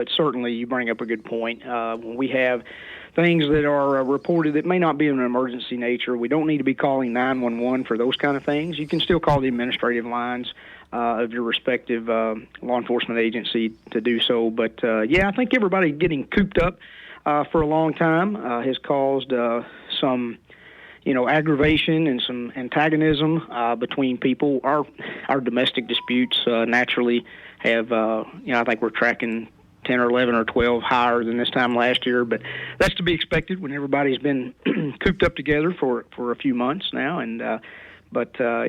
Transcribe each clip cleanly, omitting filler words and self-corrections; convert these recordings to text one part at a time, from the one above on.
But certainly you bring up a good point. When we have things that are reported that may not be of an emergency nature, we don't need to be calling 911 for those kind of things. You can still call the administrative lines of your respective law enforcement agency to do so. But, I think everybody getting cooped up for a long time has caused some aggravation and some antagonism between people. Our domestic disputes naturally have, I think we're tracking 10 or 11 or 12 higher than this time last year, but that's to be expected when everybody's been cooped up together for a few months now. And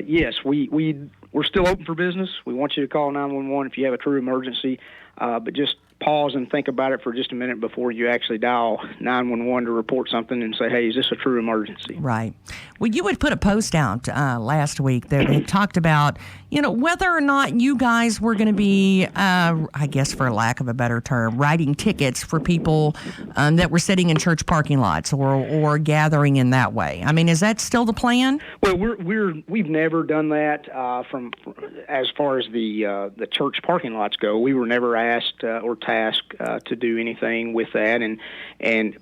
yes, we're still open for business. We want you to call 911 if you have a true emergency, but just pause and think about it for just a minute before you actually dial 911 to report something and say, hey, is this a true emergency? Right. Well, you had put a post out last week that had talked about, whether or not you guys were going to be, I guess for lack of a better term, writing tickets for people that were sitting in church parking lots or gathering in that way. I mean, is that still the plan? Well, we've never done that from as far as the church parking lots go. We were never asked or tasked to do anything with that,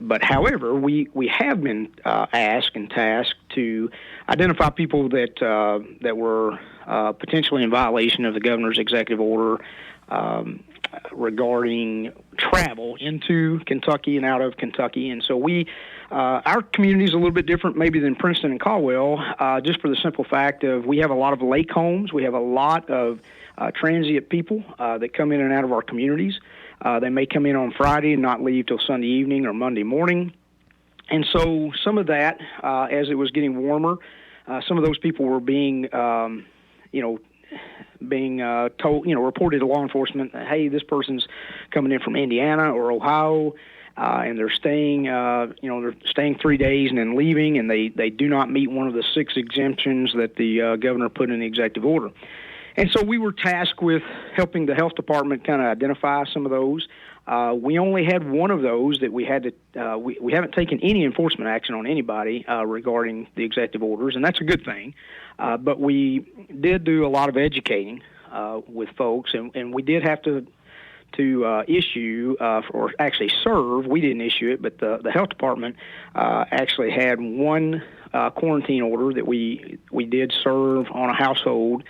but however, we have been asked and tasked to identify people that were potentially in violation of the governor's executive order regarding travel into Kentucky and out of Kentucky. And so our community is a little bit different maybe than Princeton and Caldwell, just for the simple fact of we have a lot of lake homes. We have a lot of transient people that come in and out of our communities. They may come in on Friday and not leave till Sunday evening or Monday morning. And so some of that, as it was getting warmer, some of those people were being told, reported to law enforcement, hey, this person's coming in from Indiana or Ohio, and they're staying, they're staying 3 days and then leaving, and they do not meet one of the 6 exemptions that the governor put in the executive order. And so we were tasked with helping the health department kind of identify some of those. We only had one of those that we had to, we haven't taken any enforcement action on anybody regarding the executive orders, and that's a good thing. But we did do a lot of educating with folks, and we did have to issue or actually serve. We didn't issue it, but the health department actually had one quarantine order that we did serve on a household.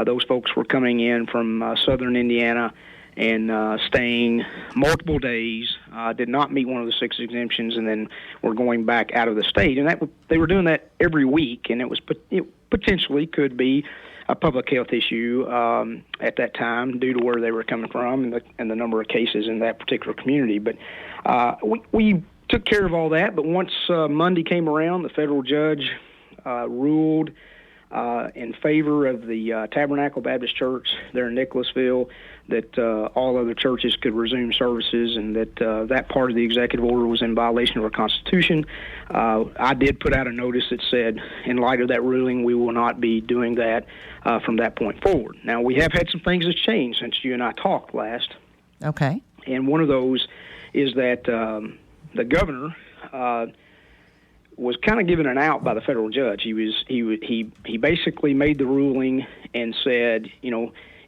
Those folks were coming in from southern Indiana and staying multiple days, did not meet one of the 6 exemptions, and then were going back out of the state. And they were doing that every week, and it potentially could be a public health issue at that time due to where they were coming from and the number of cases in that particular community. But we took care of all that. But once Monday came around, the federal judge ruled in favor of the Tabernacle Baptist Church there in Nicholasville that all other churches could resume services, and that that part of the executive order was in violation of our Constitution. I did put out a notice that said, in light of that ruling, we will not be doing that from that point forward. Now, we have had some things that's changed since you and I talked last. Okay. And one of those is that the governor was kind of given an out by the federal judge. He basically made the ruling and said,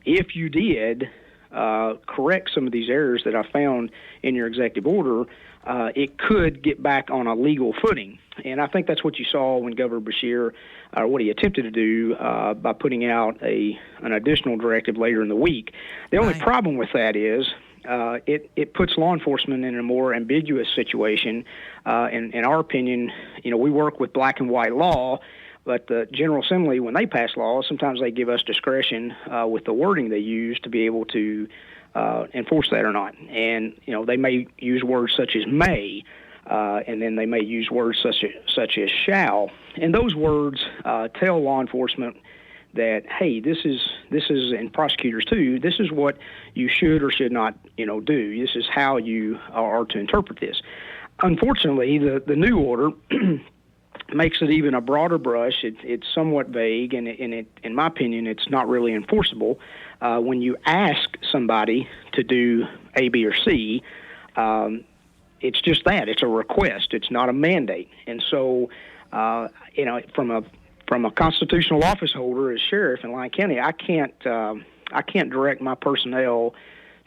if you did correct some of these errors that I found in your executive order, it could get back on a legal footing. And I think that's what you saw when Governor Beshear, what he attempted to do by putting out an additional directive later in the week. The only problem with that is it puts law enforcement in a more ambiguous situation. In our opinion, we work with black and white law, but the General Assembly, when they pass laws, sometimes they give us discretion with the wording they use to be able to enforce that or not. And, they may use words such as may, and then they may use words such as shall. And those words tell law enforcement that, hey, this is, and prosecutors too, this is what you should or should not, do. This is how you are to interpret this. Unfortunately, the new order makes it even a broader brush. It's somewhat vague, and in my opinion, it's not really enforceable. When you ask somebody to do A, B, or C, it's just that. It's a request. It's not a mandate. And so, from a constitutional office holder as sheriff in Lyon County, I can't direct my personnel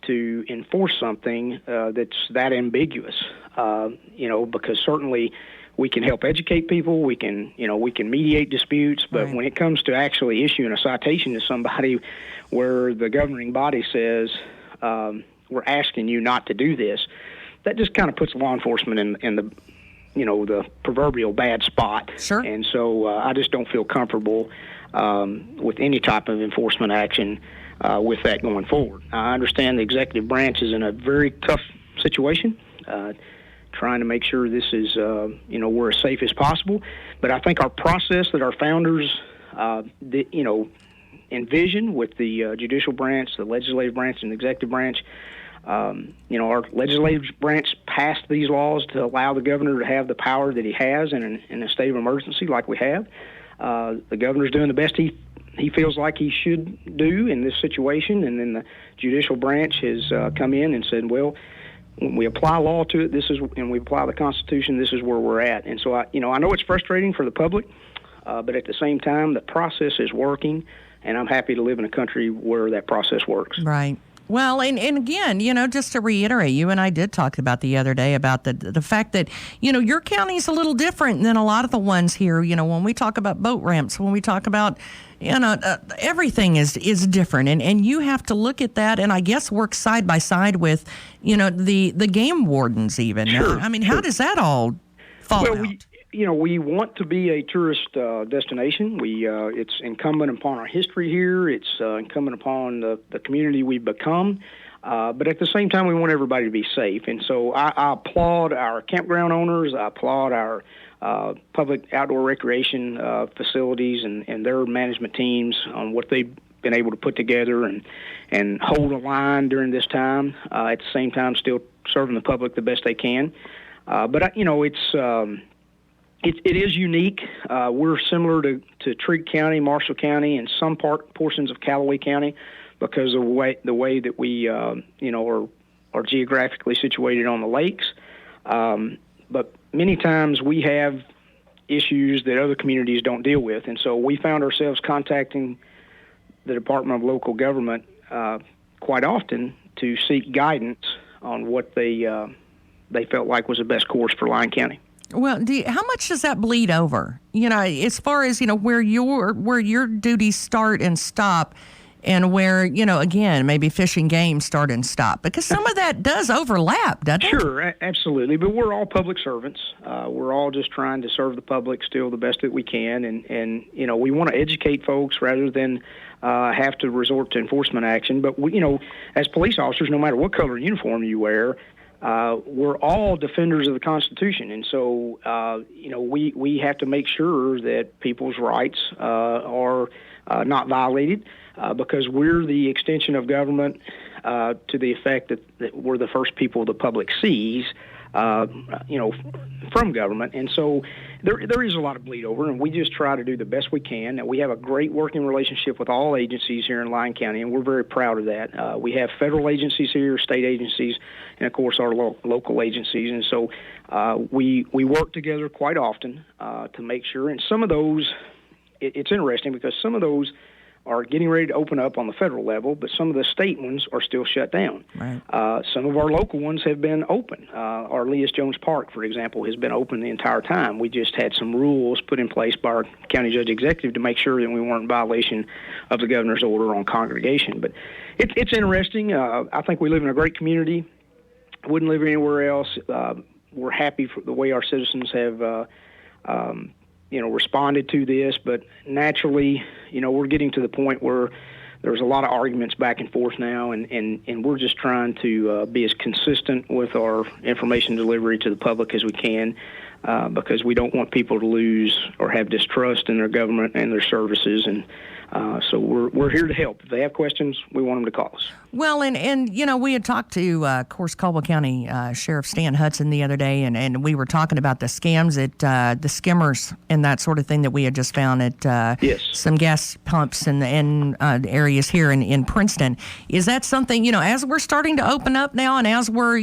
to enforce something that's that ambiguous. Because certainly we can help educate people, we can mediate disputes, but Right. when it comes to actually issuing a citation to somebody where the governing body says we're asking you not to do this, that just kind of puts law enforcement in the proverbial bad spot. Sure. And so I just don't feel comfortable with any type of enforcement action with that going forward. I understand the executive branch is in a very tough situation, trying to make sure this is, we're as safe as possible. But I think our process that our founders, envisioned with the judicial branch, the legislative branch, and the executive branch. Our legislative branch passed these laws to allow the governor to have the power that he has in a state of emergency like we have. The governor's doing the best he feels like he should do in this situation, and then the judicial branch has come in and said, well, when we apply law to it, and we apply the Constitution, this is where we're at. And so I know it's frustrating for the public, but at the same time, the process is working, and I'm happy to live in a country where that process works. Right. Well, and again, just to reiterate, you and I did talk about the other day about the fact that, your county's a little different than a lot of the ones here. When we talk about boat ramps, when we talk about, everything is different. And you have to look at that and I guess work side by side with, the game wardens even. Sure. I mean, how does that all fall out? We want to be a tourist destination. It's incumbent upon our history here. It's incumbent upon the community we've become. But at the same time, we want everybody to be safe. And so I applaud our campground owners. I applaud our public outdoor recreation facilities and their management teams on what they've been able to put together and hold a line during this time. At the same time, still serving the public the best they can. But it is unique. We're similar to Trigg County, Marshall County, and some portions of Callaway County because of the way that we are geographically situated on the lakes. But many times we have issues that other communities don't deal with, and so we found ourselves contacting the Department of Local Government quite often to seek guidance on what they felt like was the best course for Lyon County. Well, how much does that bleed over? As far as where your duties start and stop, and where again maybe fishing game start and stop, because some of that does overlap, doesn't it? Sure, absolutely. But we're all public servants. We're all just trying to serve the public still the best that we can, and we want to educate folks rather than have to resort to enforcement action. But we, as police officers, no matter what color uniform you wear, we're all defenders of the Constitution, and so we have to make sure that people's rights are not violated because we're the extension of government to the effect that we're the first people the public sees, from government, and so there is a lot of bleed over, and we just try to do the best we can. And we have a great working relationship with all agencies here in Lyon County, and we're very proud of that. We have federal agencies here, state agencies, and of course our local agencies, and so we work together quite often to make sure. And some of those, it's interesting because some of those are getting ready to open up on the federal level, but some of the state ones are still shut down. Right. Some of our local ones have been open. Our Leas Jones Park, for example, has been open the entire time. We just had some rules put in place by our county judge executive to make sure that we weren't in violation of the governor's order on congregation. But it's interesting. I think we live in a great community. Wouldn't live anywhere else. We're happy for the way our citizens have responded to this, but naturally, we're getting to the point where there's a lot of arguments back and forth now, and we're just trying to be as consistent with our information delivery to the public as we can, because we don't want people to lose or have distrust in their government and their services, and so we're here to help. If they have questions, we want them to call us. Well, and we had talked to, of course, Caldwell County Sheriff Stan Hudson the other day, and we were talking about the scams at the skimmers and that sort of thing that we had just found at some gas pumps in areas here in Princeton. Is that something, as we're starting to open up now, and as we're,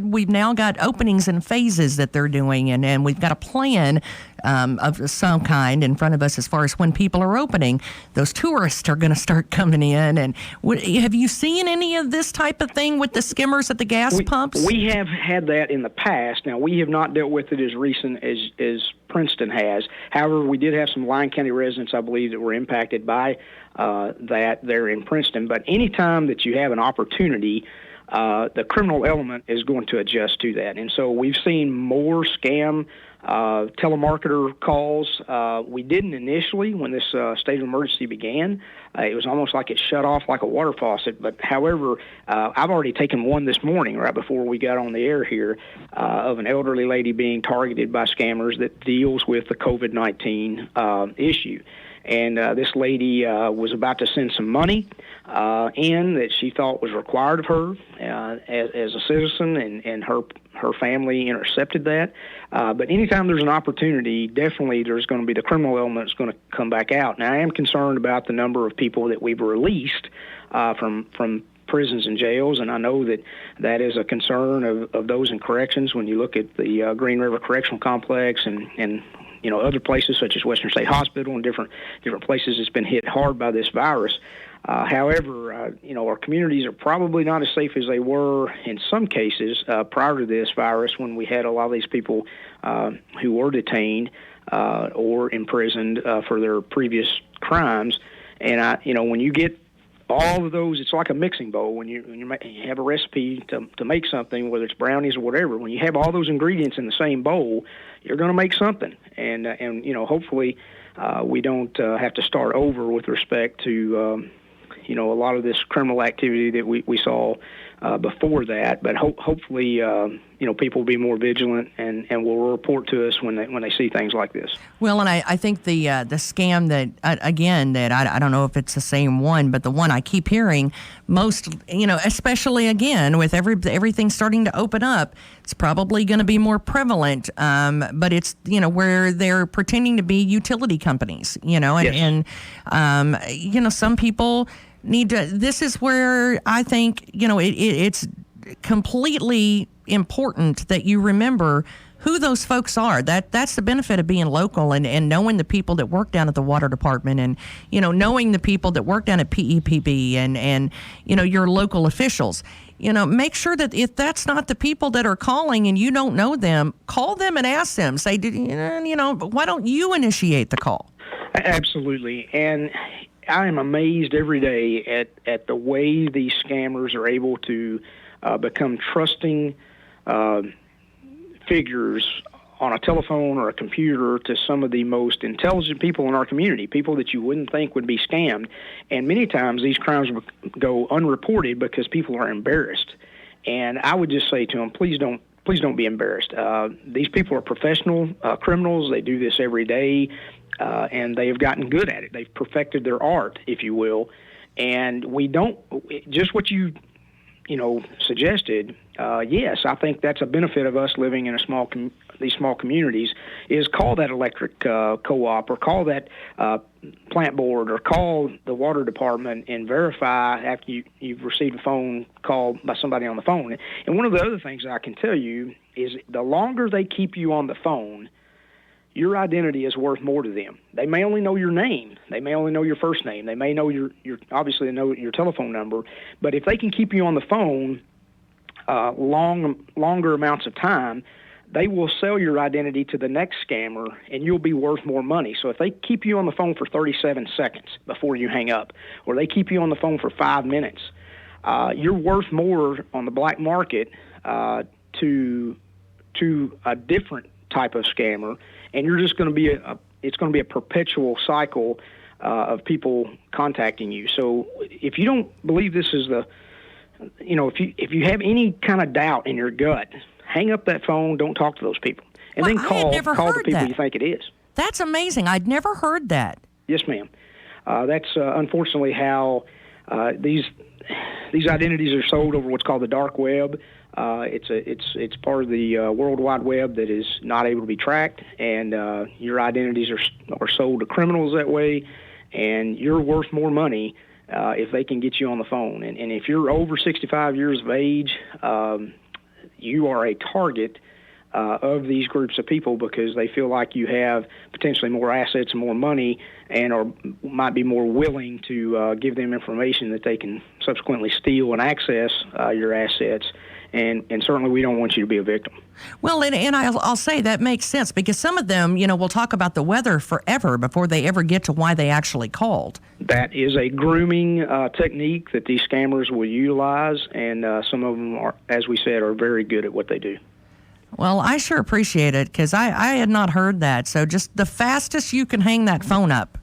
we've now got openings and phases that they're doing, and and we've got a plan of some kind in front of us as far as when people are opening, those tourists are going to start coming in. And have you seen any of this type of thing with the skimmers at the gas pumps? We have had that in the past. Now, we have not dealt with it as recent as Princeton has. However, we did have some Lyon County residents, I believe, that were impacted by that there in Princeton. But anytime that you have an opportunity, the criminal element is going to adjust to that. And so we've seen more scam telemarketer calls. We didn't initially when this state of emergency began. It was almost like it shut off like a water faucet. But however, I've already taken one this morning right before we got on the air here of an elderly lady being targeted by scammers that deals with the COVID-19 issue. And this lady was about to send some money in that she thought was required of her as a citizen, and her family intercepted that. But anytime there's an opportunity, definitely there's going to be the criminal element that's going to come back out. Now, I am concerned about the number of people that we've released from prisons and jails, and I know that is a concern of those in corrections. When you look at the Green River Correctional Complex and other places such as Western State Hospital and different places that's been hit hard by this virus. However, our communities are probably not as safe as they were in some cases prior to this virus, when we had a lot of these people who were detained or imprisoned for their previous crimes. And when you get all of those, it's like a mixing bowl. When you have a recipe to make something, whether it's brownies or whatever, when you have all those ingredients in the same bowl, you're going to make something. And hopefully we don't have to start over with respect to a lot of this criminal activity that we saw before that. But hopefully people will be more vigilant and will report to us when they see things like this. Well, and I think the scam that I don't know if it's the same one, but the one I keep hearing most, especially again with everything starting to open up, it's probably going to be more prevalent. But it's where they're pretending to be utility companies, Yes. and some people need to. This is where I think it's completely important that you remember who those folks are. That's the benefit of being local and knowing the people that work down at the water department, and knowing the people that work down at PEPB and your local officials. Make sure that if that's not the people that are calling and you don't know them, call them and ask them. Say, why don't you initiate the call? Absolutely. And I am amazed every day at the way these scammers are able to become trusting figures on a telephone or a computer to some of the most intelligent people in our community, people that you wouldn't think would be scammed. And many times these crimes go unreported because people are embarrassed. And I would just say to them, please don't be embarrassed. These people are professional criminals. They do this every day, and they have gotten good at it. They've perfected their art, if you will. And we don't, just what you suggested, yes, I think that's a benefit of us living in these small communities, is call that electric co-op or call that plant board or call the water department and verify after you've received a phone call by somebody on the phone. And one of the other things I can tell you is the longer they keep you on the phone, your identity is worth more to them. They may only know your name. They may only know your first name. They may know your obviously know your telephone number. But if they can keep you on the phone longer amounts of time, they will sell your identity to the next scammer, and you'll be worth more money. So if they keep you on the phone for 37 seconds before you hang up, or they keep you on the phone for 5 minutes, you're worth more on the black market to a different type of scammer, and you're just going to be it's going to be a perpetual cycle of people contacting you. So if you don't believe this is if you have any kind of doubt in your gut, hang up that phone, don't talk to those people, and then call the people you think it is. That's amazing. I'd never heard that. Yes, ma'am. That's unfortunately how these identities are sold over what's called the dark web. It's part of the World Wide Web that is not able to be tracked, and your identities are sold to criminals that way, and you're worth more money if they can get you on the phone. And if you're over 65 years of age, you are a target of these groups of people because they feel like you have potentially more assets and more money and might be more willing to give them information that they can subsequently steal and access your assets. And certainly we don't want you to be a victim. Well, and I'll say that makes sense because some of them, will talk about the weather forever before they ever get to why they actually called. That is a grooming technique that these scammers will utilize, and some of them, are, as we said, are very good at what they do. Well, I sure appreciate it because I had not heard that. So just the fastest you can hang that phone up.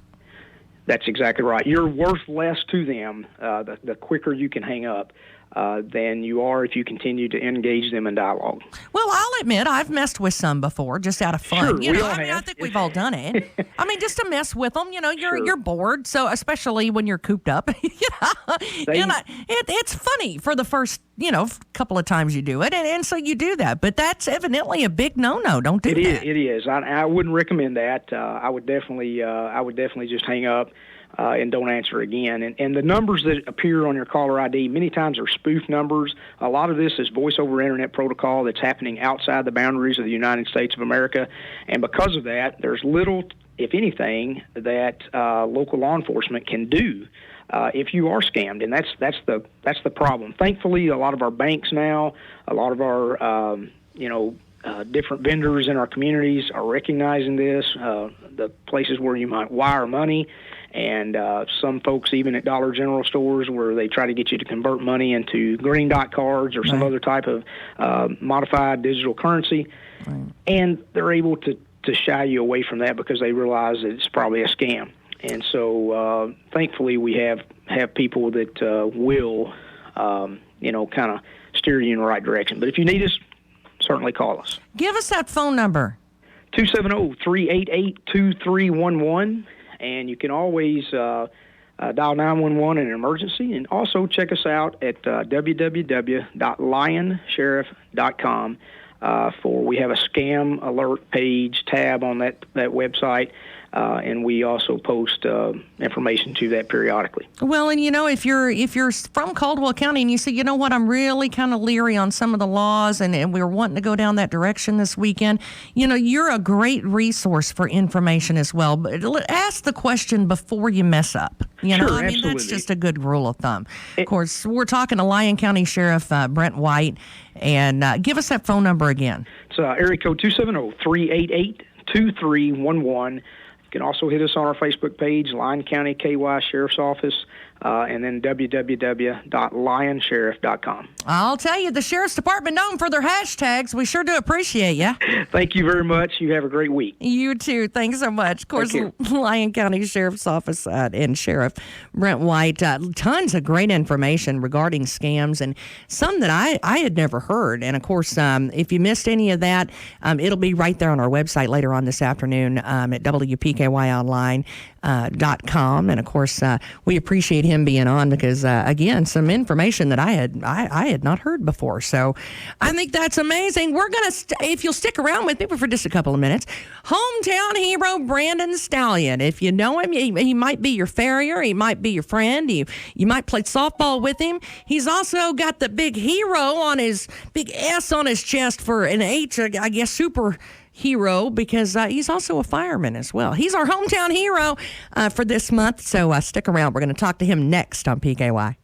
That's exactly right. You're worth less to them the quicker you can hang up than you are if you continue to engage them in dialogue. Well, I'll admit I've messed with some before just out of fun. Sure, I think we've all done it. I mean, just to mess with them. You're bored, so especially when you're cooped up. It's funny for the first couple of times you do it, and so you do that. But that's evidently a big no-no. Don't do that. It is. I wouldn't recommend that. I would definitely just hang up. And don't answer again. And the numbers that appear on your caller ID many times are spoof numbers. A lot of this is voice over internet protocol that's happening outside the boundaries of the United States of America. And because of that, there's little, if anything, that local law enforcement can do if you are scammed. And that's the problem. Thankfully, a lot of our banks now, a lot of our different vendors in our communities are recognizing this. The places where you might wire money. And some folks, even at Dollar General stores, where they try to get you to convert money into green dot cards or some other type of modified digital currency. Right. And they're able to shy you away from that because they realize that it's probably a scam. And so thankfully we have people that will, kind of steer you in the right direction. But if you need us, certainly call us. Give us that phone number. 270-388-2311. And you can always dial 911 in an emergency. And also check us out at www.lyonsheriff.com. We have a scam alert page tab on that website. And we also post information to that periodically. Well, and if you're from Caldwell County and you say, I'm really kind of leery on some of the laws and we're wanting to go down that direction this weekend, you're a great resource for information as well. But ask the question before you mess up. Sure, absolutely. That's just a good rule of thumb. Of course, we're talking to Lyon County Sheriff Brent White, and give us that phone number again. It's area code 270-388-2311. You can also hit us on our Facebook page, Lyon County KY Sheriff's Office, and then www.lyonsheriff.com. I'll tell you, the Sheriff's Department known for their hashtags. We sure do appreciate you. Thank you very much. You have a great week. You too. Thanks so much. Of course, Lyon County Sheriff's Office and Sheriff Brent White, tons of great information regarding scams and some that I had never heard. And, of course, if you missed any of that, it'll be right there on our website later on this afternoon at WPKYonline.com. And, of course, we appreciate him being on because, again, some information that I had not heard before. So I think that's amazing. We're going to, if you'll stick around with me for just a couple of minutes, hometown hero Brandon Stallion. If you know him, he might be your farrier. He might be your friend. You might play softball with him. He's also got the big hero on his, big S on his chest for an H, I guess, super hero, because he's also a fireman as well. He's our hometown hero for this month, so stick around. We're going to talk to him next on PKY.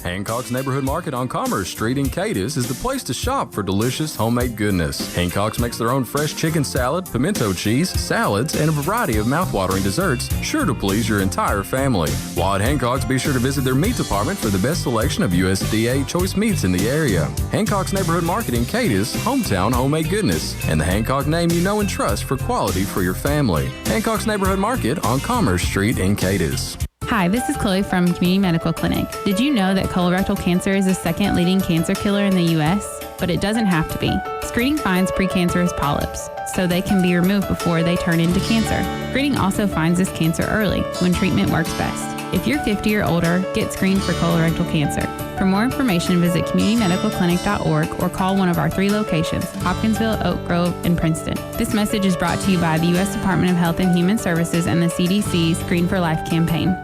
Hancock's Neighborhood Market on Commerce Street in Cadiz is the place to shop for delicious homemade goodness. Hancock's makes their own fresh chicken salad, pimento cheese, salads, and a variety of mouthwatering desserts, sure to please your entire family. While at Hancock's, be sure to visit their meat department for the best selection of USDA choice meats in the area. Hancock's Neighborhood Market in Cadiz, hometown homemade goodness, and the Hancock name you know and trust for quality for your family. Hancock's Neighborhood Market on Commerce Street in Cadiz. Hi, this is Chloe from Community Medical Clinic. Did you know that colorectal cancer is the second leading cancer killer in the U.S.? But it doesn't have to be. Screening finds precancerous polyps, so they can be removed before they turn into cancer. Screening also finds this cancer early, when treatment works best. If you're 50 or older, get screened for colorectal cancer. For more information, visit communitymedicalclinic.org or call one of our 3 locations, Hopkinsville, Oak Grove, and Princeton. This message is brought to you by the U.S. Department of Health and Human Services and the CDC's Screen for Life campaign.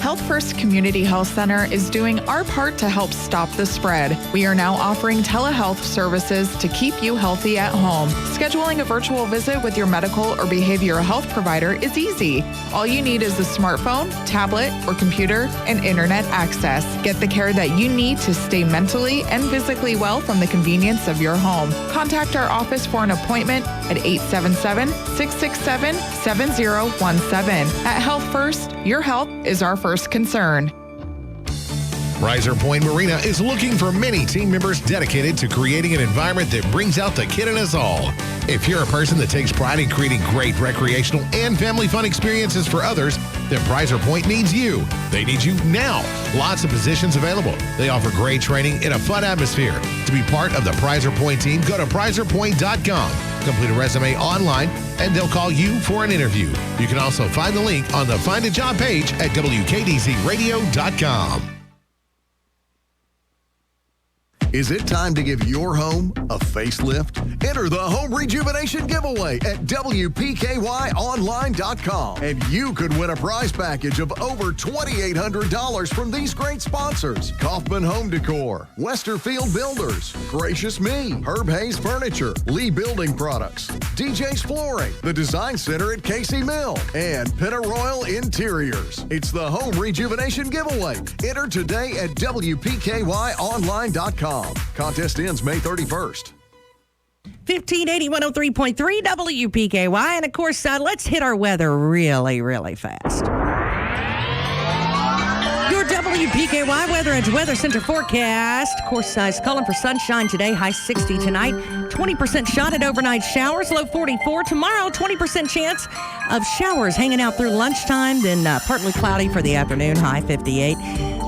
Health First First Community Health Center is doing our part to help stop the spread. We are now offering telehealth services to keep you healthy at home. Scheduling a virtual visit with your medical or behavioral health provider is easy. All you need is a smartphone, tablet, or computer and internet access. Get the care that you need to stay mentally and physically well from the convenience of your home. Contact our office for an appointment at 877-667-7017. At Health First, your health is our first concern. Riser Point Marina is looking for many team members dedicated to creating an environment that brings out the kid in us all. If you're a person that takes pride in creating great recreational and family fun experiences for others, then Riser Point needs you. They need you now. Lots of positions available. They offer great training in a fun atmosphere. To be part of the Riser Point team, go to priserpoint.com. Complete a resume online, and they'll call you for an interview. You can also find the link on the Find a Job page at WKDZradio.com. Is it time to give your home a facelift? Enter the Home Rejuvenation Giveaway at WPKYonline.com. And you could win a prize package of over $2,800 from these great sponsors: Kaufman Home Decor, Westerfield Builders, Gracious Me, Herb Hayes Furniture, Lee Building Products, DJ's Flooring, the Design Center at Casey Mill, and Pennaroyal Interiors. It's the Home Rejuvenation Giveaway. Enter today at WPKYonline.com. Contest ends May 31st. 1580 103.3 WPKY. And of course, let's hit our weather really, really fast. Your WPKY Weather Edge Weather Center forecast. Of course, calling for sunshine today, high 60 tonight. 20% shot at overnight showers, low 44. Tomorrow, 20% chance of showers hanging out through lunchtime, then partly cloudy for the afternoon, high 58.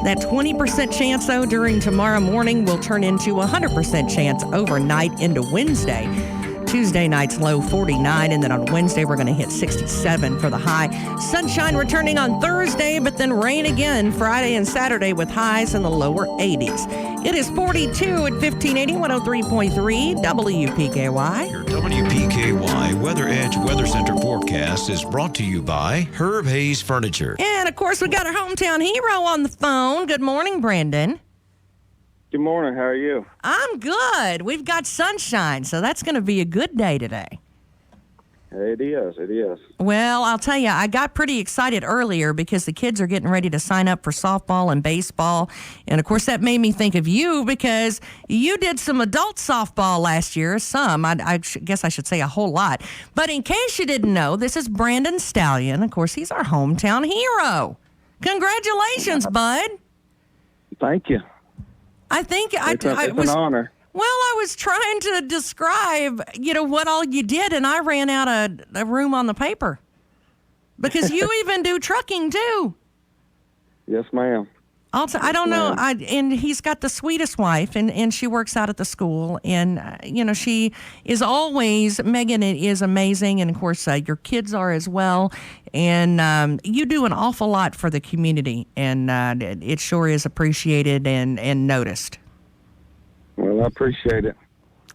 That 20% chance, though, during tomorrow morning will turn into 100% chance overnight into Wednesday. Tuesday night's low 49, and then on Wednesday we're going to hit 67 for the high. Sunshine returning on Thursday, but then rain again Friday and Saturday with highs in the lower 80s. It is 42 at 1580 103.3 WPKY. Your WPKY Weather Edge Weather Center forecast is brought to you by Herb Hayes Furniture. And of course, we got our hometown hero on the phone. Good morning, Brandon. Good morning. How are you? I'm good. We've got sunshine, so that's going to be a good day today. It is. It is. Well, I'll tell you, I got pretty excited earlier because the kids are getting ready to sign up for softball and baseball. And, of course, that made me think of you because you did some adult softball last year. Some. I guess I should say a whole lot. But in case you didn't know, this is Brandon Stallion. Of course, he's our hometown hero. Congratulations, bud. Thank you. I think It's I was an honor. Well, I was trying to describe, what all you did, and I ran out of room on the paper. Because you even do trucking, too. Yes, ma'am. I don't know. And he's got the sweetest wife, and she works out at the school. And, she is always, Megan is amazing. And, of course, your kids are as well. And you do an awful lot for the community. And it sure is appreciated and noticed. Well, I appreciate it.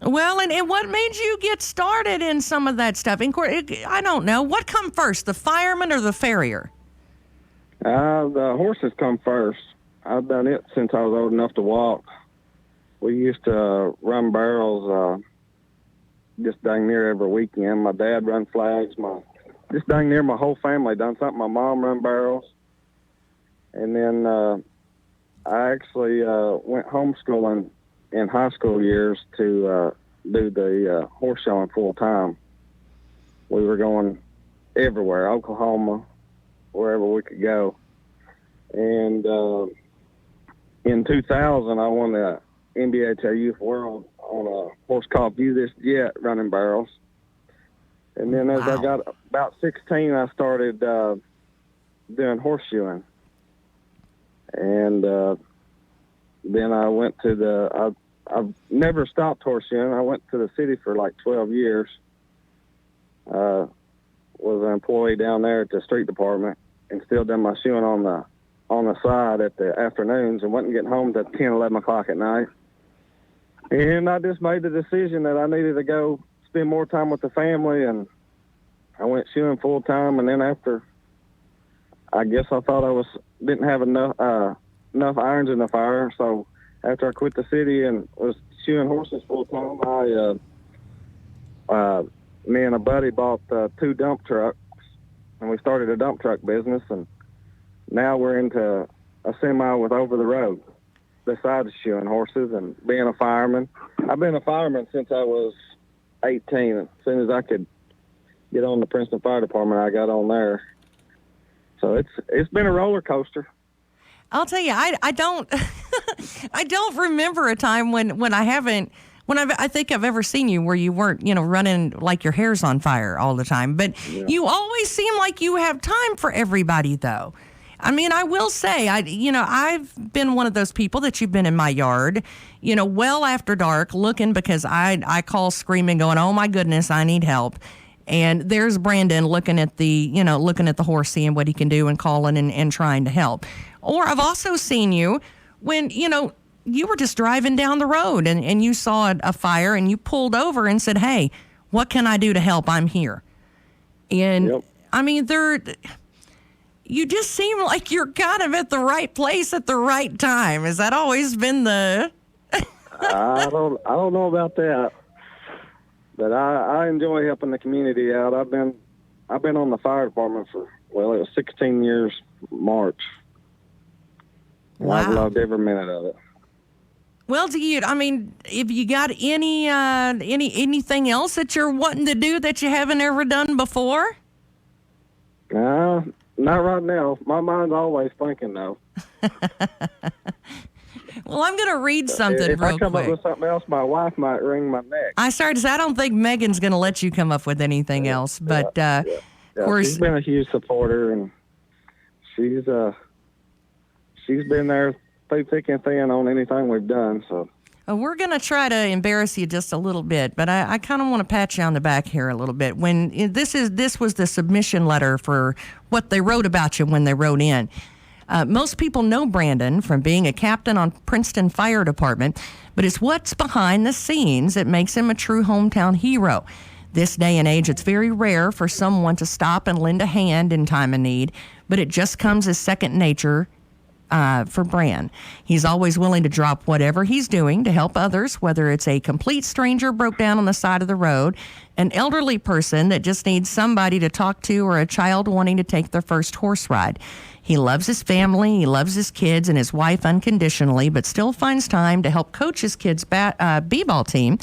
Well, and what made you get started in some of that stuff? I don't know. What come first, the fireman or the farrier? The horses come first. I've done it since I was old enough to walk. We used to run barrels just dang near every weekend. My dad run flags. Just dang near my whole family done something. My mom run barrels. And then I actually went homeschooling in high school years to do the horse showing full time. We were going everywhere, Oklahoma, wherever we could go. And in 2000, I won the NBHA Youth World on a horse called View This Jet running barrels. And then as I got about 16, I started doing horseshoeing. And then I went to I've never stopped horseshoeing. I went to the city for like 12 years. Was an employee down there at the street department and still done my shoeing on the side at the afternoons and wasn't getting home till 10, 11 o'clock at night. And I just made the decision that I needed to go spend more time with the family, and I went shoeing full time. And then after I guess I thought didn't have enough irons in the fire. So after I quit the city and was shoeing horses full time, me and a buddy bought 2 dump trucks, and we started a dump truck business. And now we're into a semi with over the road, besides shoeing horses and being a fireman. I've been a fireman since I was 18. As soon as I could get on the Princeton Fire Department, I got on there. So it's been a roller coaster. I'll tell you, I don't I don't remember a time when I think I've ever seen you where you weren't, running like your hair's on fire all the time. But you always seem like you have time for everybody, though. I mean, I will say, I've been one of those people that you've been in my yard, well after dark, looking because I call screaming, going, "Oh my goodness, I need help." And there's Brandon looking at the horse, seeing what he can do and calling and trying to help. Or I've also seen you when, you were just driving down the road and you saw a fire and you pulled over and said, "Hey, what can I do to help? I'm here." And I mean, you just seem like you're kind of at the right place at the right time. Has that always been the? I don't know about that, but I enjoy helping the community out. I've been on the fire department for it was 16 years March. Wow. I've loved every minute of it. Well, if you got anything else that you're wanting to do that you haven't ever done before? No, not right now. My mind's always thinking, though. Well, I'm going to read something if real I come quick. up with something else, my wife might wring my neck. I started to say, I don't think Megan's going to let you come up with anything else. But, of course, she's been a huge supporter, and she's been there through thick and thin on anything we've done. So we're going to try to embarrass you just a little bit, but I kind of want to pat you on the back here a little bit. When this was the submission letter for what they wrote about you when they wrote in. Most people know Brandon from being a captain on Princeton Fire Department, but it's what's behind the scenes that makes him a true hometown hero. This day and age, it's very rare for someone to stop and lend a hand in time of need, but it just comes as second nature for Brand. He's always willing to drop whatever he's doing to help others, whether it's a complete stranger broke down on the side of the road, an elderly person that just needs somebody to talk to, or a child wanting to take their first horse ride. He loves his family, he loves his kids and his wife unconditionally, but still finds time to help coach his kids' b-ball team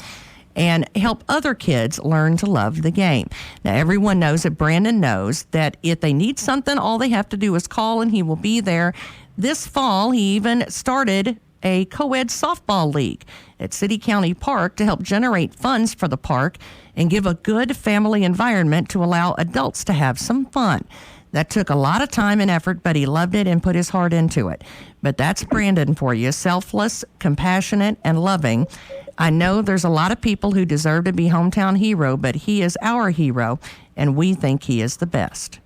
and help other kids learn to love the game. Now, everyone knows that Brandon knows that if they need something, all they have to do is call and he will be there. This fall, he even started a co-ed softball league at City County Park to help generate funds for the park and give a good family environment to allow adults to have some fun. That took a lot of time and effort, but he loved it and put his heart into it. But that's Brandon for you, selfless, compassionate, and loving. I know there's a lot of people who deserve to be hometown hero, but he is our hero, and we think he is the best.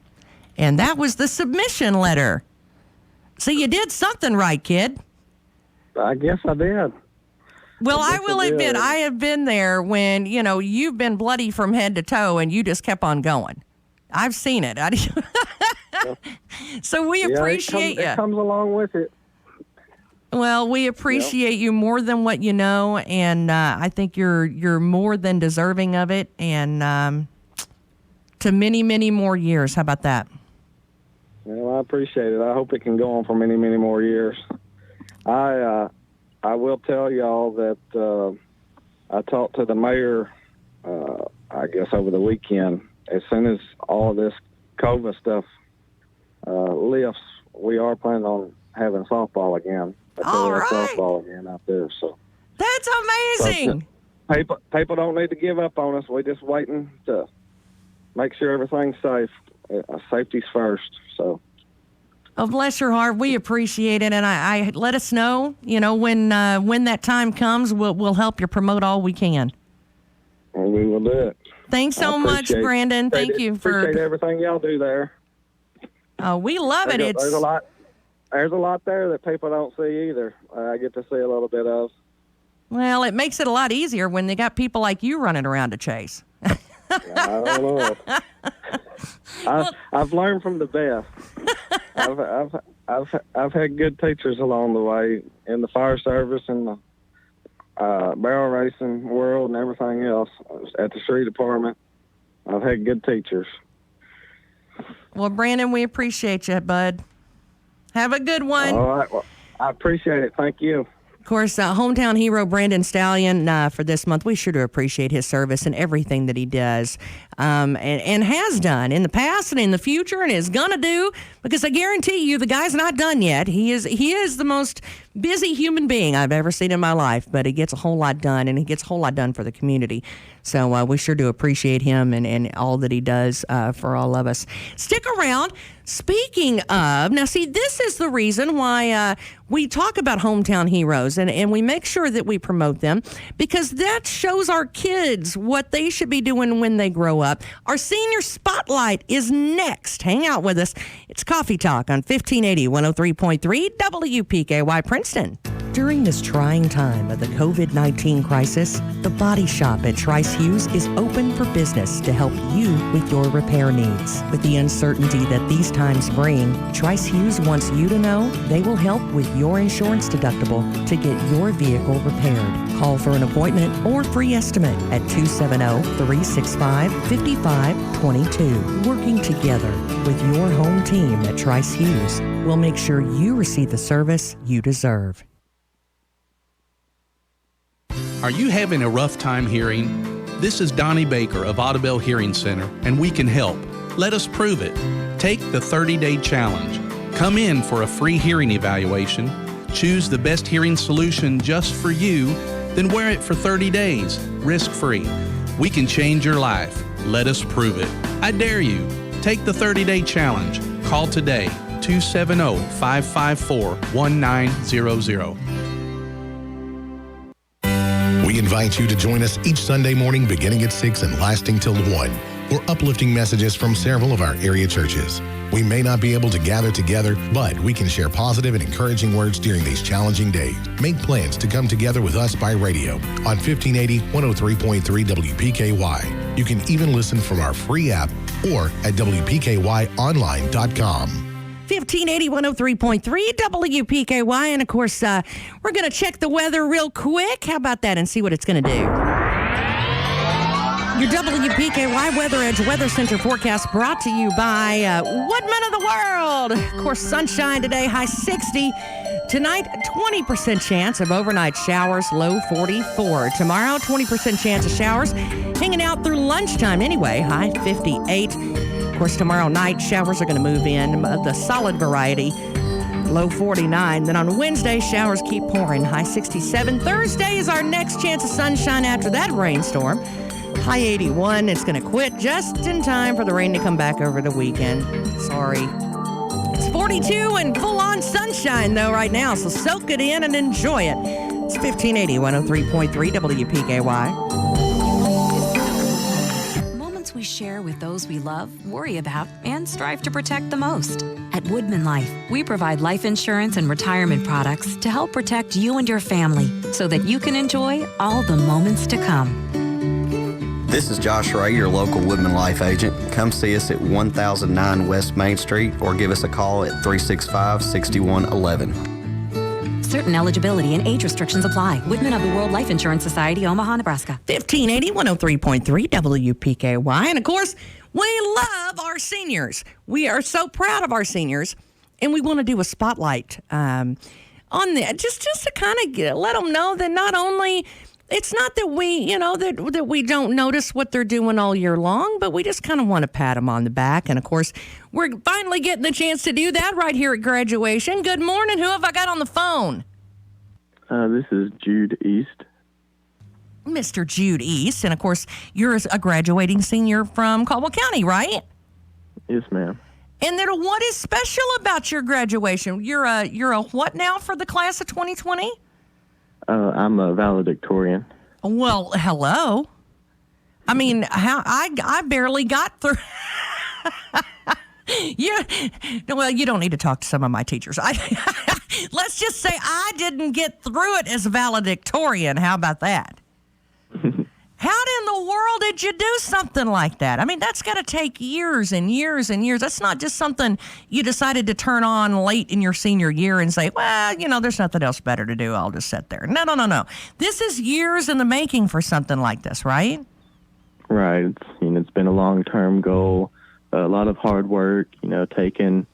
And that was the submission letter. So you did something right, kid. I guess I did. Well, I will admit, I have been there when, you've been bloody from head to toe and you just kept on going. I've seen it. So we appreciate you. It comes along with it. Well, we appreciate you more than what you know, and I think you're more than deserving of it, and to many, many more years. How about that? Well, I appreciate it. I hope it can go on for many, many more years. I will tell y'all that I talked to the mayor, I guess, over the weekend. As soon as all of this COVID stuff lifts, we are planning on having softball again. All right. Softball again out there. So that's amazing. People don't need to give up on us. We're just waiting to make sure everything's safe. Safety's first. So. Oh, bless your heart. We appreciate it, and I let us know. When that time comes, we'll help you promote all we can. And we will do it. Thanks so much, Brandon. Thank you for appreciate everything y'all do there. Oh, we love it. There's a lot. There's a lot there that people don't see either. I get to see a little bit of. Well, it makes it a lot easier when they got people like you running around to chase. I don't know. I've learned from the best. I've had good teachers along the way in the fire service and the barrel racing world and everything else at the street department. I've had good teachers. Well, Brandon, we appreciate you, bud. Have a good one. All right. Well, I appreciate it. Thank you. Of course, hometown hero Brandon Stallion for this month. We sure do appreciate his service and everything that he does and has done in the past and in the future and is going to do, because I guarantee you the guy's not done yet. He is the most busy human being I've ever seen in my life, but he gets a whole lot done, and he gets a whole lot done for the community. So we sure do appreciate him and all that he does for all of us. Stick around. Speaking of, now see, this is the reason why we talk about hometown heroes and we make sure that we promote them, because that shows our kids what they should be doing when they grow up. Our senior spotlight is next. Hang out with us. It's Coffee Talk on 1580 103.3 WPKY Princeton. During this trying time of the COVID-19 crisis, the Body Shop at Trice Hughes is open for business to help you with your repair needs. With the uncertainty that these times bring, Trice Hughes wants you to know they will help with your insurance deductible to get your vehicle repaired. Call for an appointment or free estimate at 270-365-5522. Working together with your home team at Trice Hughes will make sure you receive the service you deserve. Are you having a rough time hearing? This is Donnie Baker of Audubell Hearing Center, and we can help. Let us prove it. Take the 30-day challenge. Come in for a free hearing evaluation. Choose the best hearing solution just for you, then wear it for 30 days, risk-free. We can change your life. Let us prove it. I dare you. Take the 30-day challenge. Call today, 270-554-1900. We invite you to join us each Sunday morning beginning at 6 and lasting till 1 for uplifting messages from several of our area churches. We may not be able to gather together, but we can share positive and encouraging words during these challenging days. Make plans to come together with us by radio on 1580 103.3 WPKY. You can even listen from our free app or at WPKYonline.com. 1580 103.3 WPKY. And of course, we're going to check the weather real quick. How about that, and see what it's going to do? Your WPKY Weather Edge Weather Center forecast brought to you by Woodman of the World. Of course, sunshine today, high 60. Tonight, 20% chance of overnight showers, low 44. Tomorrow, 20% chance of showers, hanging out through lunchtime anyway, high 58. Of course, tomorrow night, showers are going to move in, the solid variety, low 49. Then on Wednesday, showers keep pouring, high 67. Thursday is our next chance of sunshine after that rainstorm, high 81. It's going to quit just in time for the rain to come back over the weekend. Sorry. It's 42 and full-on sunshine, though, right now, so soak it in and enjoy it. It's 1580 103.3 WPKY. We share with those we love, worry about, and strive to protect the most. At Woodman Life, we provide life insurance and retirement products to help protect you and your family so that you can enjoy all the moments to come. This is Josh Ray, your local Woodman Life agent. Come see us at 1009 West Main Street or give us a call at 365-6111. Certain eligibility and age restrictions apply. Woodman of the World Life Insurance Society, Omaha, Nebraska. 1580 103.3 WPKY. And of course, we love our seniors. We are so proud of our seniors, and we want to do a spotlight on that, just to kind of let them know that not only it's not that we, that we don't notice what they're doing all year long, but we just kind of want to pat them on the back. And of course, we're finally getting the chance to do that right here at graduation. Good morning. Who have I got on the phone? This is Jude East. Mr. Jude East. And of course, you're a graduating senior from Caldwell County, right? Yes, ma'am. And then what is special about your graduation? You're a what now for the class of 2020? I'm a valedictorian. Well, hello. I mean, I barely got through. You don't need to talk to some of my teachers. Let's just say I didn't get through it as valedictorian. How about that? How in the the world did you do something like that? I mean, that's got to take years and years and years. That's not just something you decided to turn on late in your senior year and say, well, there's nothing else better to do. I'll just sit there. No. This is years in the making for something like this, right? Right. It's been a long-term goal, a lot of hard work, taking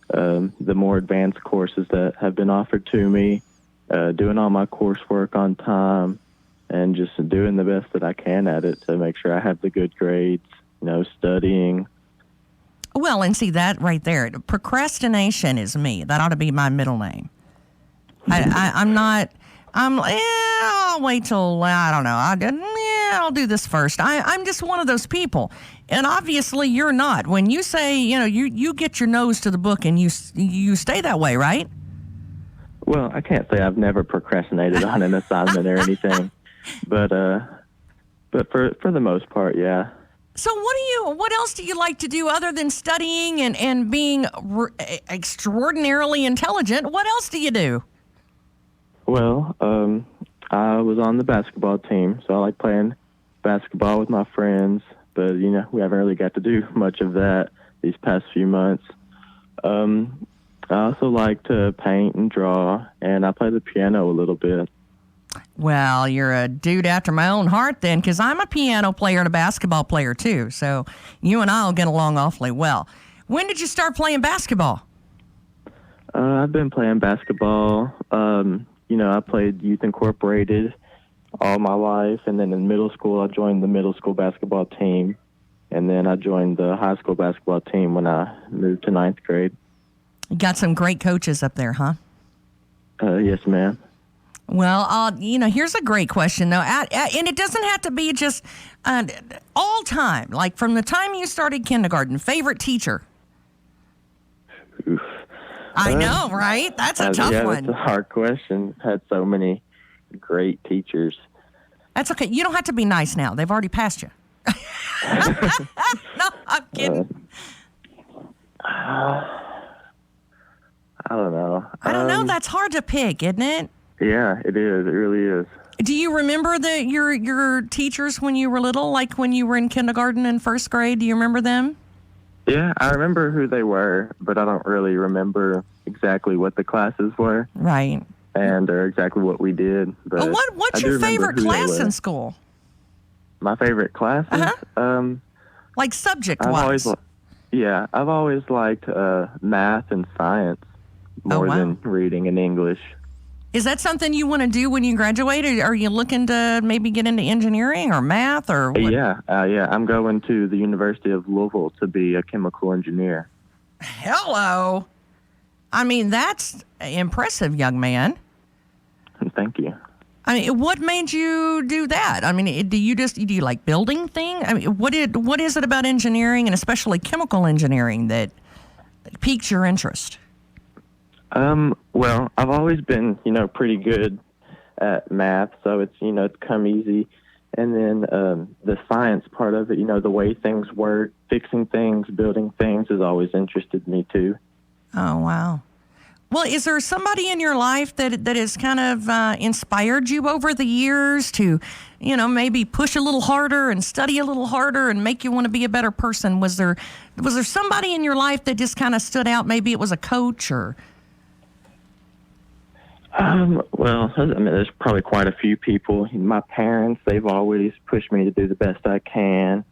the more advanced courses that have been offered to me, doing all my coursework on time, and just doing the best that I can at it to make sure I have the good grades, studying. Well, and see that right there. Procrastination is me. That ought to be my middle name. I'll wait till, I don't know. I'll do this first. I'm just one of those people. And obviously you're not. When you say, you get your nose to the book and you stay that way, right? Well, I can't say I've never procrastinated on an assignment or anything. But for the most part, yeah. So what else do you like to do other than studying and being extraordinarily intelligent? What else do you do? Well, I was on the basketball team, so I like playing basketball with my friends, but, we haven't really got to do much of that these past few months. I also like to paint and draw, and I play the piano a little bit. Well, you're a dude after my own heart then, because I'm a piano player and a basketball player too, so you and I will get along awfully well. When did you start playing basketball? I've been playing basketball. I played Youth Incorporated all my life, and then in middle school, I joined the middle school basketball team, and then I joined the high school basketball team when I moved to 9th grade. You got some great coaches up there, huh? Yes, ma'am. Well, here's a great question, though, and it doesn't have to be just all time, like from the time you started kindergarten, favorite teacher? Oof. I know, right? That's a tough one. That's a hard question. Had so many great teachers. That's okay. You don't have to be nice now. They've already passed you. No, I'm kidding. I don't know. I don't know. That's hard to pick, isn't it? Yeah, it is. It really is. Do you remember your teachers when you were little, like when you were in kindergarten and first grade? Do you remember them? Yeah, I remember who they were, but I don't really remember exactly what the classes were. Right. Or exactly what we did. But what's your favorite class in school? My favorite classes? Uh-huh. Like subject-wise? I've always liked math and science more than reading and English. Is that something you want to do when you graduate? Or are you looking to maybe get into engineering or math or what? Yeah. I'm going to the University of Louisville to be a chemical engineer. Hello. I mean, that's impressive, young man. Thank you. I mean, what made you do that? I mean, do you like building things? I mean, what is it about engineering and especially chemical engineering that piqued your interest? Well, I've always been, pretty good at math, so it's come easy. And then the science part of it, the way things work, fixing things, building things has always interested me too. Oh, wow. Well, is there somebody in your life that has kind of inspired you over the years to, maybe push a little harder and study a little harder and make you want to be a better person? Was there somebody in your life that just kind of stood out? Maybe it was a coach or... Well, there's probably quite a few people. My parents, they've always pushed me to do the best I can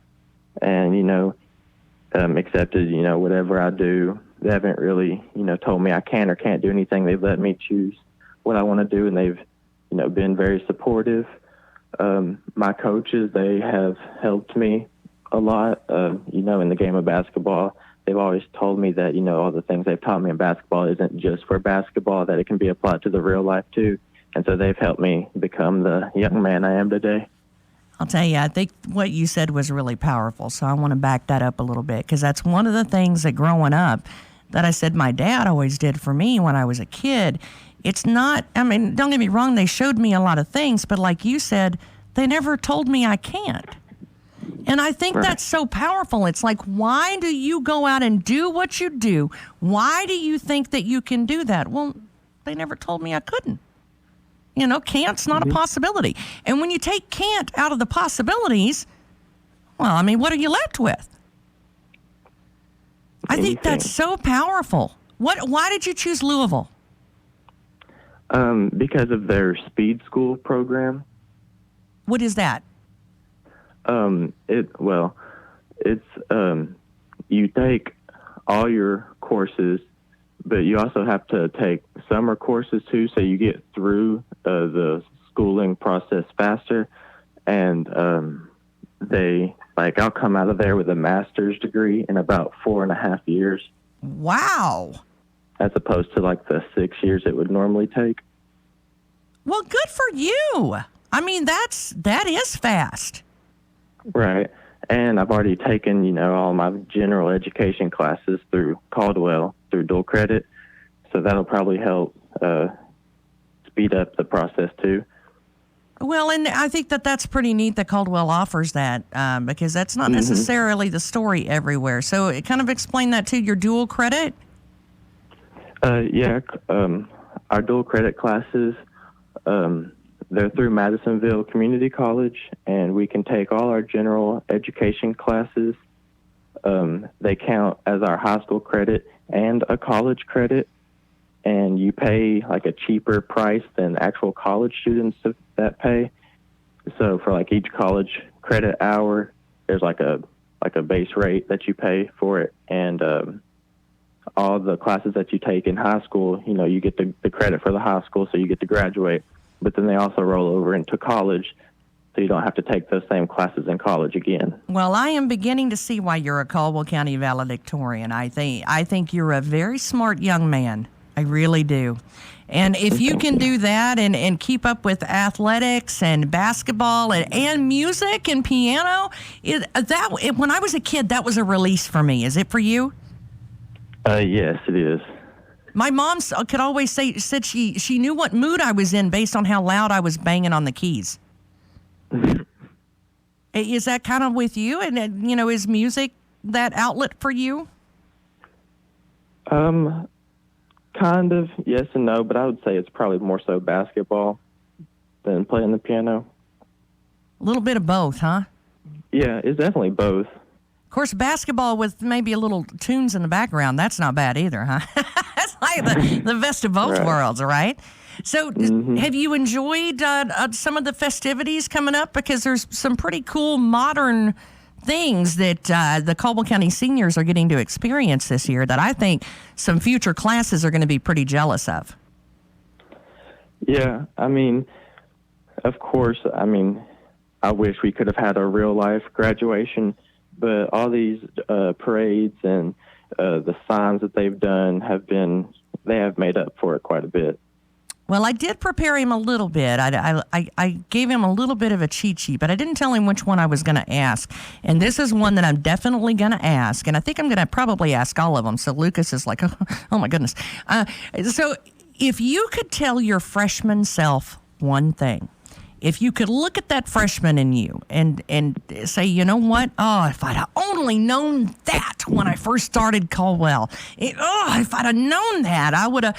and, accepted, whatever I do. They haven't really, told me I can or can't do anything. They've let me choose what I want to do, and they've, been very supportive. My coaches, they have helped me a lot, in the game of basketball. They've always told me that, all the things they've taught me in basketball isn't just for basketball, that it can be applied to the real life too. And so they've helped me become the young man I am today. I'll tell you, I think what you said was really powerful. So I want to back that up a little bit because that's one of the things that growing up that I said my dad always did for me when I was a kid. It's not, don't get me wrong, they showed me a lot of things, but like you said, they never told me I can't. And I think that's so powerful. It's like, why do you go out and do what you do? Why do you think that you can do that? Well, they never told me I couldn't. Can't's not a possibility. And when you take can't out of the possibilities, Well, I mean, what are you left with? I think that's so powerful. Why did you choose Louisville? Because of their speed school program. What is that? It's you take all your courses, but you also have to take summer courses too, so you get through the schooling process faster. And I'll come out of there with a master's degree in about 4.5 years. Wow. As opposed to like the 6 years it would normally take. Well, good for you. I mean, that is fast. Right. And I've already taken, all my general education classes through Caldwell, through dual credit. So that'll probably help speed up the process too. Well, and I think that's pretty neat that Caldwell offers that because that's not necessarily the story everywhere. So it kind of explain that to your dual credit. Our dual credit classes, they're through Madisonville Community College, and we can take all our general education classes. They count as our high school credit and a college credit, and you pay like a cheaper price than actual college students that pay. So for like each college credit hour, there's like a base rate that you pay for it, and all the classes that you take in high school, you get the credit for the high school, so you get to graduate. But then they also roll over into college, so you don't have to take those same classes in college again. Well, I am beginning to see why you're a Caldwell County valedictorian. I think you're a very smart young man. I really do. And if you can do that and keep up with athletics and basketball and music and piano, when I was a kid, that was a release for me. Is it for you? Yes, it is. My mom could always said she knew what mood I was in based on how loud I was banging on the keys. Is that kind of with you? And is music that outlet for you? Kind of, yes and no, but I would say it's probably more so basketball than playing the piano. A little bit of both, huh? Yeah, it's definitely both. Of course, basketball with maybe a little tunes in the background, that's not bad either, huh? That's like the best of both worlds, right? So have you enjoyed some of the festivities coming up? Because there's some pretty cool modern things that the Caldwell County seniors are getting to experience this year that I think some future classes are going to be pretty jealous of. Yeah, I mean, of course, I wish we could have had a real life graduation, but all these parades and the signs that they've done they have made up for it quite a bit. Well, I did prepare him a little bit. I gave him a little bit of a cheat sheet, but I didn't tell him which one I was going to ask. And this is one that I'm definitely going to ask. And I think I'm going to probably ask all of them. So Lucas is like, oh my goodness. So if you could tell your freshman self one thing, if you could look at that freshman in you and say, you know what? Oh, if I'd have only known that when I first started Caldwell. If I'd have known that, I would have.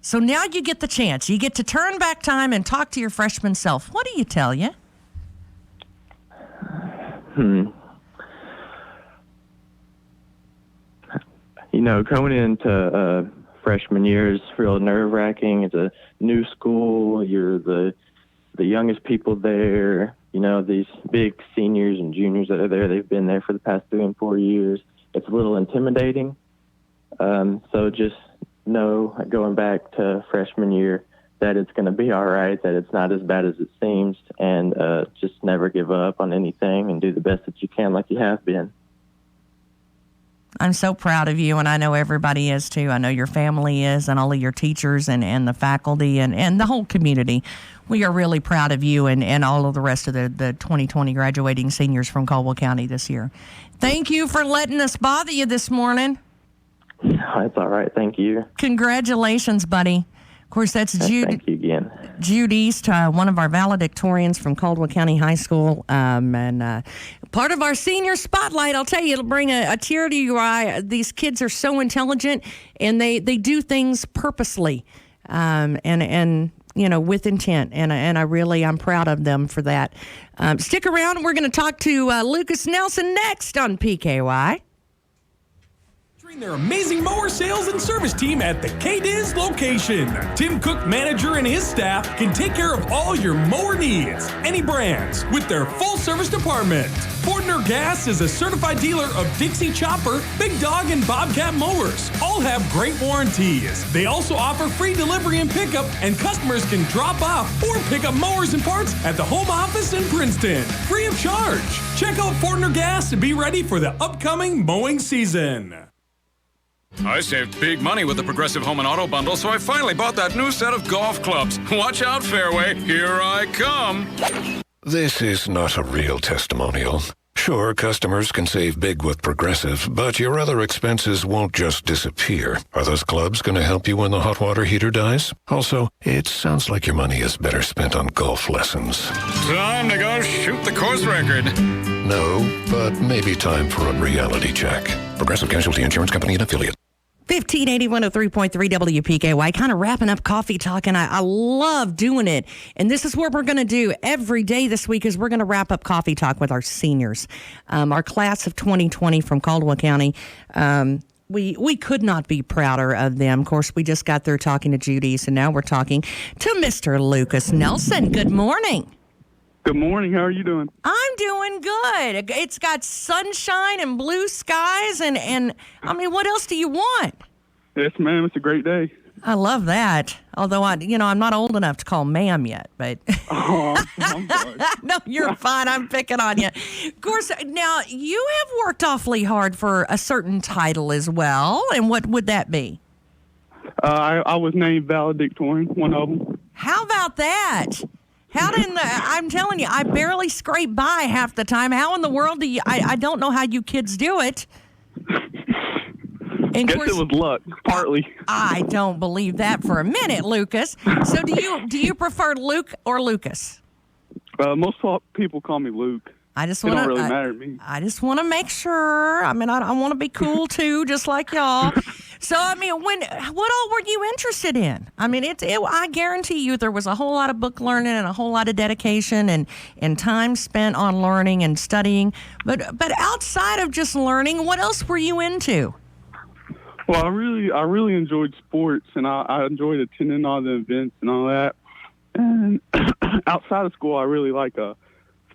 So now you get the chance. You get to turn back time and talk to your freshman self. What do you tell you? Coming into freshman year is real nerve-wracking. It's a new school. You're the youngest people there. These big seniors and juniors that are there, they've been there for the past 3 and 4 years. It's a little intimidating. So just know, going back to freshman year, that it's going to be all right, that it's not as bad as it seems, and just never give up on anything and do the best that you can like you have been. I'm so proud of you, and I know everybody is too. I know your family is, and all of your teachers and the faculty and the whole community. We are really proud of you and all of the rest of the 2020 graduating seniors from Caldwell County this year. Thank you for letting us bother you this morning. That's all right. Thank you. Congratulations, buddy. Of course, that's Jude. Thank you again. Jude East, one of our valedictorians from Caldwell County High School, and part of our senior spotlight. I'll tell you, it'll bring a tear to your eye. These kids are so intelligent, and they do things purposely. And with intent, and I'm proud of them for that. Stick around. We're going to talk to Lucas Nelson next on PKY. Their amazing mower sales and service team at the KDIZ location. Tim Cook, manager, and his staff can take care of all your mower needs, any brands, with their full service department. Fortner Gas is a certified dealer of Dixie Chopper, Big Dog, and Bobcat mowers. All have great warranties. They also offer free delivery and pickup, and customers can drop off or pick up mowers and parts at the home office in Princeton, free of charge. Check out Fortner Gas to be ready for the upcoming mowing season. I saved big money with the Progressive Home and Auto Bundle, so I finally bought that new set of golf clubs. Watch out, Fairway. Here I come. This is not a real testimonial. Sure, customers can save big with Progressive, but your other expenses won't just disappear. Are those clubs going to help you when the hot water heater dies? Also, it sounds like your money is better spent on golf lessons. Time to go shoot the course record. No, but maybe time for a reality check. Progressive Casualty Insurance Company and Affiliate. 1580 103.3 WPKY, kind of wrapping up coffee talk, and I love doing it. And this is what we're going to do every day this week is we're going to wrap up coffee talk with our seniors. Our class of 2020 from Caldwell County, we could not be prouder of them. Of course, we just got through talking to Judy, so now we're talking to Mr. Lucas Nelson. Good morning. Good morning. How are you doing? I'm doing good. It's got sunshine and blue skies, and I mean, what else do you want? Yes, ma'am. It's a great day. I love that. Although I'm not old enough to call ma'am yet, but I'm sorry. No, you're fine. I'm picking on you. Of course, now you have worked awfully hard for a certain title as well, and what would that be? I was named valedictorian, one of them. How about that? I'm telling you, I barely scrape by half the time. How in the world do you, I don't know how you kids do it. And guess it was luck, partly. I don't believe that for a minute, Lucas. So do you prefer Luke or Lucas? Most people call me Luke. It don't really matter to me. I just want to make sure. I mean, I want to be cool too, just like y'all. So, I mean, what all were you interested in? I mean, I guarantee you there was a whole lot of book learning and a whole lot of dedication and time spent on learning and studying. But outside of just learning, what else were you into? Well, I really enjoyed sports, and I enjoyed attending all the events and all that. And outside of school, I really like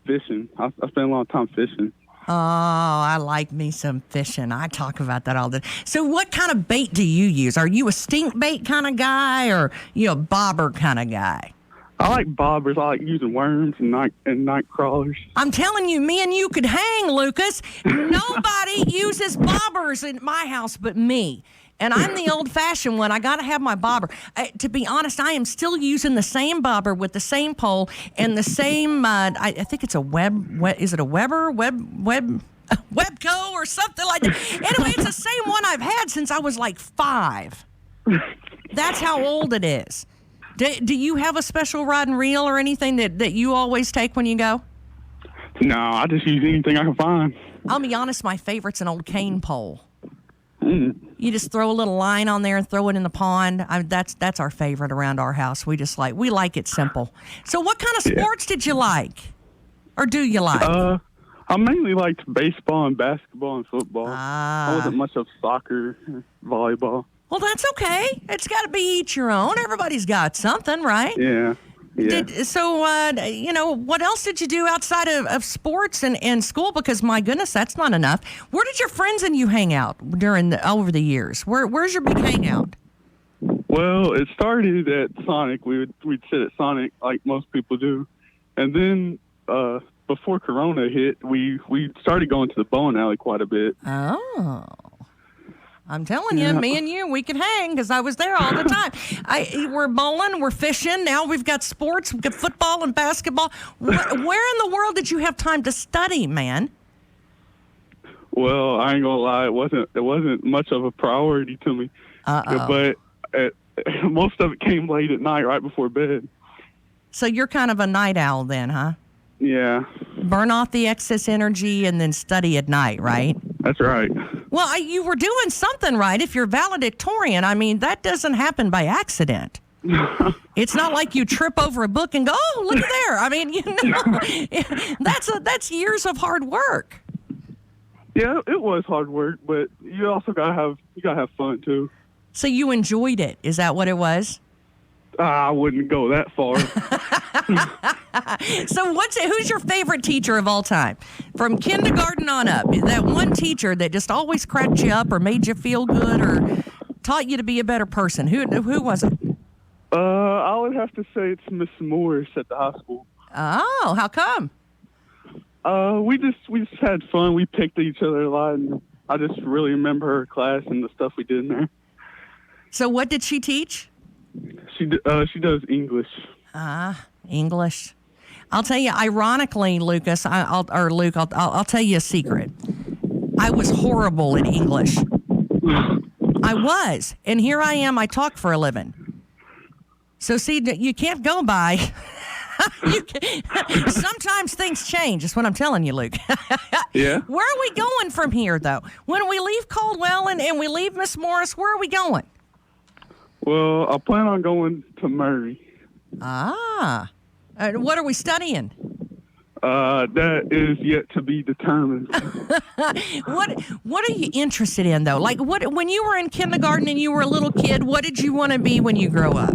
fishing. I spend a lot of time fishing. Oh, I like me some fishing. I talk about that all the time. So what kind of bait do you use? Are you a stink bait kind of guy or a bobber kind of guy? I like bobbers. I like using worms and night crawlers. I'm telling you, me and you could hang, Lucas. Nobody uses bobbers in my house but me. And I'm the old-fashioned one. I got to have my bobber. To be honest, I am still using the same bobber with the same pole and the same, I think it's a is it a Weber? Webco or something like that. Anyway, it's the same one I've had since I was like 5. That's how old it is. Do you have a special rod and reel or anything that you always take when you go? No, I just use anything I can find. I'll be honest, my favorite's an old cane pole. Mm. You just throw a little line on there and throw it in the pond. That's our favorite around our house. We like it simple. So what kind of sports did you like? Or do you like? I mainly liked baseball and basketball and football. I wasn't much of soccer, volleyball. Well, that's okay. It's got to be each your own. Everybody's got something, right? Yeah. So, what else did you do outside of sports and school? Because, my goodness, that's not enough. Where did your friends and you hang out over the years? Where's your big hangout? Well, it started at Sonic. We'd sit at Sonic like most people do. And then before Corona hit, we started going to the bowling alley quite a bit. Oh. I'm telling you, me and you, we could hang because I was there all the time. We're bowling, we're fishing. Now we've got sports, we've got football and basketball. Where in the world did you have time to study, man? Well, I ain't gonna lie, it wasn't much of a priority to me. But most of it came late at night, right before bed. So you're kind of a night owl then, huh? Yeah. Burn off the excess energy and then study at night, right? That's right. Well, you were doing something right if you're valedictorian. I mean, that doesn't happen by accident. It's not like you trip over a book and go, oh, look there. I mean, that's years of hard work. Yeah, it was hard work, but you also gotta have fun too. So you enjoyed it. Is that what it was? I wouldn't go that far. So who's your favorite teacher of all time? From kindergarten on up, that one teacher that just always cracked you up or made you feel good or taught you to be a better person. Who was it? I would have to say it's Miss Morris at the high school. Oh, how come? We just had fun. We picked at each other a lot, and I just really remember her class and the stuff we did in there. So what did she teach? She does English. English. I'll tell you, ironically, Lucas, I'll tell you a secret. I was horrible at English. I was. And here I am, I talk for a living. So, see, you can't go by. Sometimes things change. That's what I'm telling you, Luke. Yeah. Where are we going from here, though? When we leave Caldwell and we leave Miss Morris, where are we going? Well, I plan on going to Murray. What are we studying? That is yet to be determined. What are you interested in, though? Like, when you were in kindergarten and you were a little kid, what did you want to be when you grow up?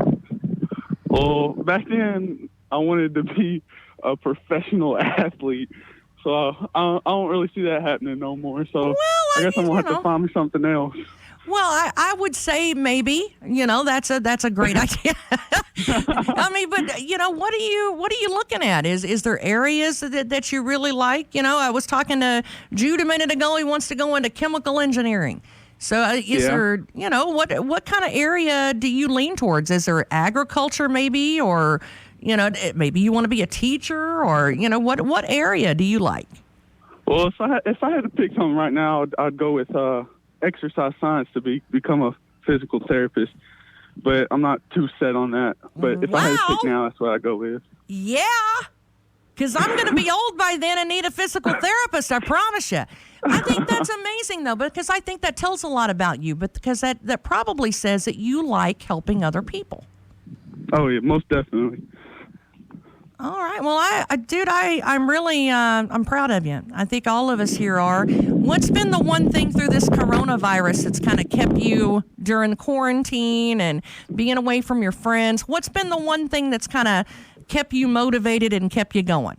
Well, back then, I wanted to be a professional athlete. So I don't really see that happening no more. So I guess I'm going to have to find me something else. Well, I would say maybe, that's a great idea. I mean, but what are you looking at? Is there areas that you really like? I was talking to Jude a minute ago. He wants to go into chemical engineering. So there, what kind of area do you lean towards? Is there agriculture maybe, or maybe you want to be a teacher, or what area do you like? Well, if I had to pick something right now, I'd go with exercise science to become a physical therapist, but I'm not too set on that. But if I had to pick now, that's what I go with. Yeah, because I'm going to be old by then and need a physical therapist, I promise you. I think that's amazing, though, because I think that tells a lot about you, but because that probably says that you like helping other people. Oh, yeah, most definitely. All right. Well, I'm really, I'm proud of you. I think all of us here are. What's been the one thing through this coronavirus that's kind of kept you during quarantine and being away from your friends? What's been the one thing that's kind of kept you motivated and kept you going?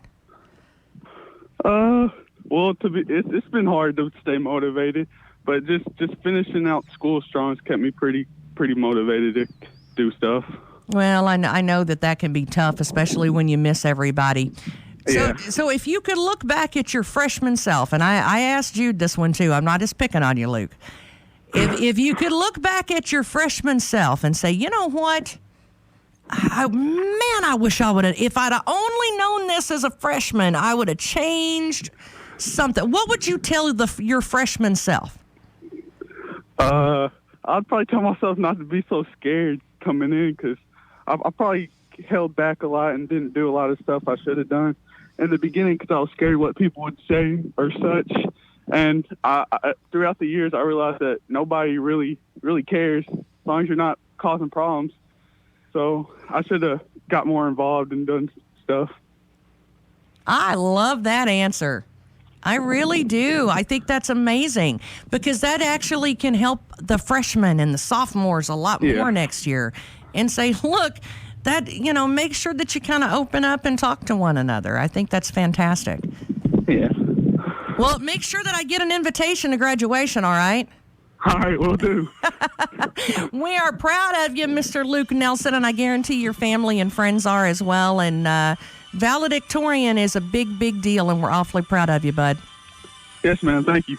Well, it's been hard to stay motivated, but just finishing out school strong has kept me pretty motivated to do stuff. Well, I know that can be tough, especially when you miss everybody. So if you could look back at your freshman self, and I asked Jude this one too, I'm not just picking on you, Luke. If you could look back at your freshman self and say, you know what? I wish I would have, if I'd have only known this as a freshman, I would have changed something. What would you tell your freshman self? I'd probably tell myself not to be so scared coming in, because I probably held back a lot and didn't do a lot of stuff I should have done in the beginning because I was scared what people would say or such. And I throughout the years, I realized that nobody really cares as long as you're not causing problems. So I should have got more involved and done stuff. I love that answer. I really do. I think that's amazing because that actually can help the freshmen and the sophomores a lot more next year and say, look, that, make sure that you kind of open up and talk to one another. I think that's fantastic. Yeah. Well, make sure that I get an invitation to graduation, all right? All right, will do. We are proud of you, Mr. Luke Nelson, and I guarantee your family and friends are as well. And valedictorian is a big, big deal, and we're awfully proud of you, bud. Yes, ma'am. Thank you.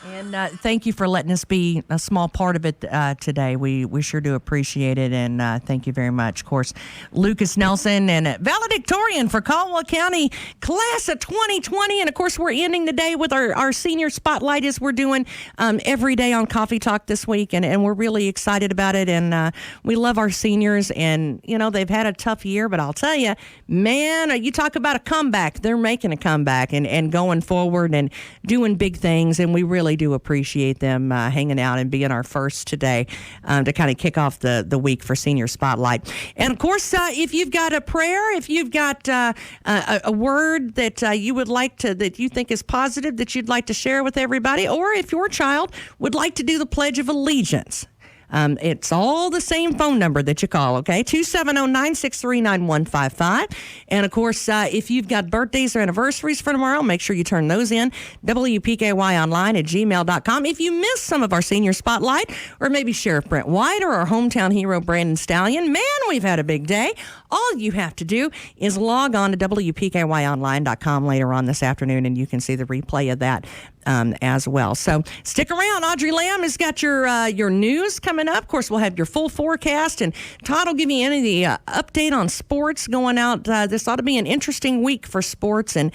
And thank you for letting us be a small part of it today. We sure do appreciate it, and thank you very much. Of course, Lucas Nelson, and valedictorian for Caldwell County Class of 2020. And, of course, we're ending the day with our senior spotlight as we're doing every day on Coffee Talk this week, and we're really excited about it. And we love our seniors, and, they've had a tough year, but I'll tell you, man, you talk about a comeback. They're making a comeback and going forward and doing big things, and we really really do appreciate them hanging out and being our first today to kind of kick off the week for Senior Spotlight. And, of course, if you've got a prayer, if you've got a word that you would like to, that you think is positive, that you'd like to share with everybody, or if your child would like to do the Pledge of Allegiance, it's all the same phone number that you call, okay? 270-963-9155. And, of course, if you've got birthdays or anniversaries for tomorrow, make sure you turn those in. WPKYonline@gmail.com. If you missed some of our Senior Spotlight, or maybe Sheriff Brent White or our hometown hero, Brandon Stallion, man, we've had a big day. All you have to do is log on to WPKYonline.com later on this afternoon, and you can see the replay of that as well. So stick around. Audrey Lamb has got your news coming up. Of course, we'll have your full forecast, and Todd will give you any of the update on sports going out. This ought to be an interesting week for sports and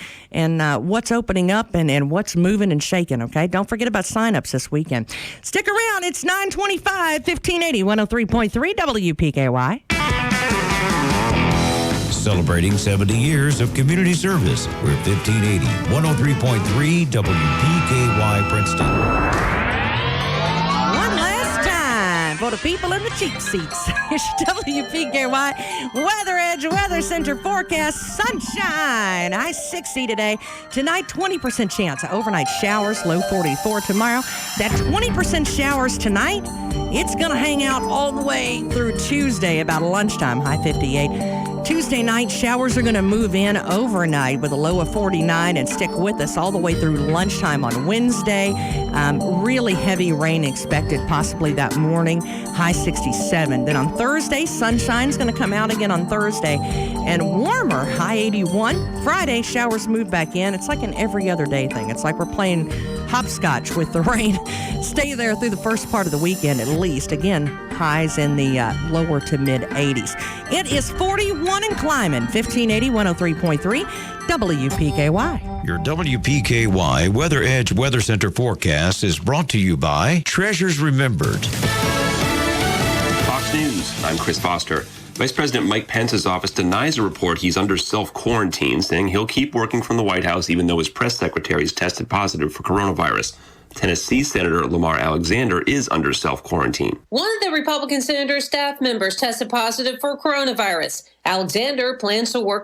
what's opening up and what's moving and shaking, okay? Don't forget about sign-ups this weekend. Stick around. It's 925, 1580, 103.3 WPKY. Celebrating 70 years of community service. We're 1580, 103.3 WPKY Princeton. One last time for the people in the cheap seats. It's WPKY Weather Edge Weather Center forecast. Sunshine. High 60 today. Tonight, 20% chance of overnight showers. Low 44 tomorrow. That 20% showers tonight, it's going to hang out all the way through Tuesday about lunchtime. High 58. Tuesday night, showers are going to move in overnight with a low of 49 and stick with us all the way through lunchtime on Wednesday. Really heavy rain expected possibly that morning, high 67. Then on Thursday, sunshine's going to come out again on Thursday and warmer, high 81. Friday, showers move back in. It's like an every other day thing. It's like we're playing hopscotch with the rain. Stay there through the first part of the weekend at least. Again, highs in the lower to mid 80s. It is 41 and climbing. 1580, 103.3 WPKY. Your WPKY Weather Edge Weather Center forecast is brought to you by Treasures Remembered. Fox News, I'm Chris Foster. Vice President Mike Pence's office denies a report he's under self-quarantine, saying he'll keep working from the White House even though his press secretary has tested positive for coronavirus. Tennessee Senator Lamar Alexander is under self-quarantine. One of the Republican senator's staff members tested positive for coronavirus. Alexander plans to work